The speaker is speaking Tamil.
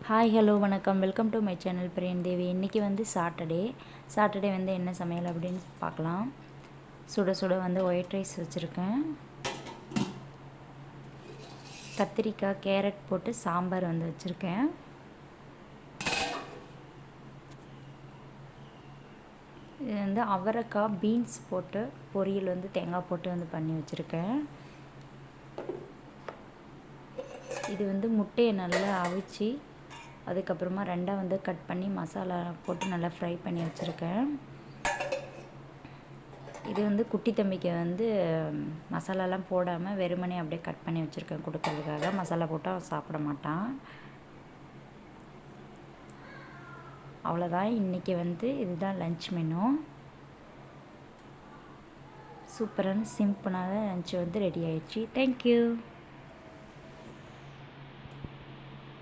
ஹாய் ஹலோ வணக்கம் வெல்கம் டு மை சேனல் பிரியன் தேவி. இன்றைக்கி வந்து சாட்டர்டே வந்து என்ன சமையல் அப்படின்னு பார்க்கலாம். சுட சுட வந்து ஒயிட் ரைஸ் வச்சுருக்கேன். கத்திரிக்காய் கேரட் போட்டு சாம்பார் வந்து வச்சுருக்கேன். இது வந்து அவரைக்காய் பீன்ஸ் போட்டு பொரியல் வந்து தேங்காய் போட்டு வந்து பண்ணி வச்சுருக்கேன். இது வந்து முட்டையை நல்லா அவிச்சு அதுக்கப்புறமா ரெண்டாக வந்து கட் பண்ணி மசாலா போட்டு நல்லா ஃப்ரை பண்ணி வச்சுருக்கேன். இது வந்து குட்டி தம்பிக்கு வந்து மசாலாலாம் போடாமல் வெறுமனே அப்படியே கட் பண்ணி வச்சுருக்கேன் கொடுக்கறதுக்காக. மசாலா போட்டால் சாப்பிட மாட்டான். அவ்வளோதான். இன்றைக்கி வந்து இதுதான் லன்ச் மெனு. சூப்பரான சிம்பிளான லன்ச் வந்து ரெடி ஆயிடுச்சு. தேங்க்யூ.